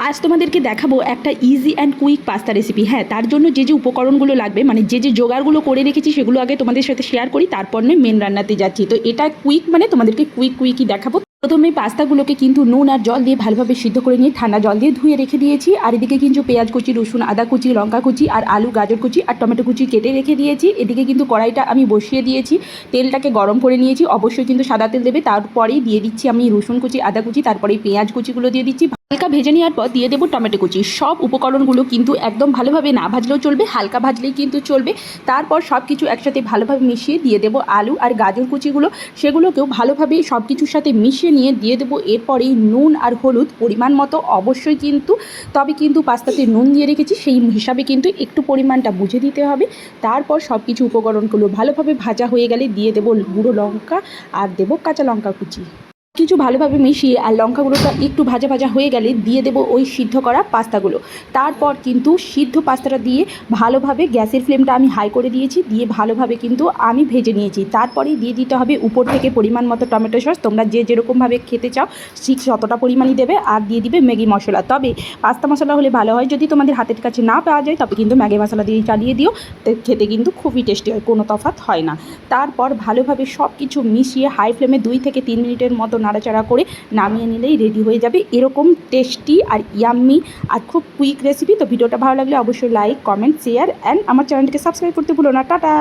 আজ তোমাদেরকে দেখাবো একটা easy and quick pasta recipe. হ্যাঁ, তার জন্য যে যে উপকরণগুলো লাগবে, মানে যে জোগাড়গুলো করে রেখেছি সেগুলো আগে তোমাদের সাথে শেয়ার করি, তারপর নয় মেন রান্নাতে যাচ্ছি। তো এটা কুইক, মানে তোমাদেরকে কুইকই দেখাবো। প্রথমে পাস্তাগুলোকে কিন্তু নুন আর জল দিয়ে ভালোভাবে সিদ্ধ করে নিয়ে ঠান্ডা জল দিয়ে ধুয়ে রেখে দিয়েছি। আর এদিকে কিন্তু পেঁয়াজ কুচি, রসুন, আদা কুচি, লঙ্কা কুচি আর আলু, গাজর কুচি আর টমেটো কুচি কেটে রেখে দিয়েছি। এদিকে কিন্তু কড়াইটা আমি বসিয়ে দিয়েছি, তেলটাকে গরম করে নিয়েছি। অবশ্যই কিন্তু সাদা তেল দেবে। তারপরেই দিয়ে দিচ্ছি আমি রসুন কুচি, আদা কুচি, তারপরে পেঁয়াজ কুচিগুলো দিয়ে দিচ্ছি। হালকা ভেজে নেওয়ার পর দিয়ে দেবো টমেটো কুচি। সব উপকরণগুলো কিন্তু একদম ভালোভাবে না ভাজলেও চলবে, হালকা ভাজলেই কিন্তু চলবে। তারপর সব কিছু একসাথে ভালোভাবে মিশিয়ে দিয়ে দেবো আলু আর গাজর কুচিগুলো, সেগুলোকেও ভালোভাবে সব কিছুর সাথে মিশিয়ে নিয়ে দিয়ে দেবো এরপরেই নুন আর হলুদ পরিমাণ মতো। অবশ্যই কিন্তু, তবে কিন্তু পাস্তাতে নুন দিয়ে রেখেছি, সেই হিসাবে কিন্তু একটু পরিমাণটা বুঝে দিতে হবে। তারপর সব কিছু উপকরণগুলো ভালোভাবে ভাজা হয়ে গেলে দিয়ে দেবো গুঁড়ো লঙ্কা আর দেবো কাঁচা লঙ্কা কুচি। কিছু ভালোভাবে মিশিয়ে আর লঙ্কাগুলোটা একটু ভাজা ভাজা হয়ে গেলে দিয়ে দেবো ওই সিদ্ধ করা পাস্তাগুলো। তারপর কিন্তু সিদ্ধ পাস্তাটা দিয়ে ভালোভাবে গ্যাসের ফ্লেমটা আমি হাই করে দিয়েছি, দিয়ে ভালোভাবে কিন্তু আমি ভেজে নিয়েছি। তারপরেই দিয়ে দিতে হবে উপর থেকে পরিমাণ মতো টমেটো সস। তোমরা যে যেরকমভাবে খেতে চাও ঠিক ততটা পরিমাণই দেবে। আর দিয়ে দিবে ম্যাগি মশলা। তবে পাস্তা মশলা হলে ভালো হয়, যদি তোমাদের হাতের কাছে না পাওয়া যায় তবে কিন্তু ম্যাগি মশলা দিয়ে চালিয়ে দিও, খেতে কিন্তু খুবই টেস্টি হয়, কোনো তফাৎ হয় না। তারপর ভালোভাবে সব কিছু মিশিয়ে হাই ফ্লেমে 2 থেকে 3 মিনিটের মতো নাড়াচাড়া করে নামিয়ে নিলেই রেডি হয়ে যাবে এরকম টেস্টি আর ইয়াম্মি আর খুব কুইক রেসিপি। তো ভিডিওটা ভালো লাগলে অবশ্যই লাইক, কমেন্ট, শেয়ার অ্যান্ড আমার চ্যানেলটিকে সাবস্ক্রাইব করতে ভুলো না। টাটা।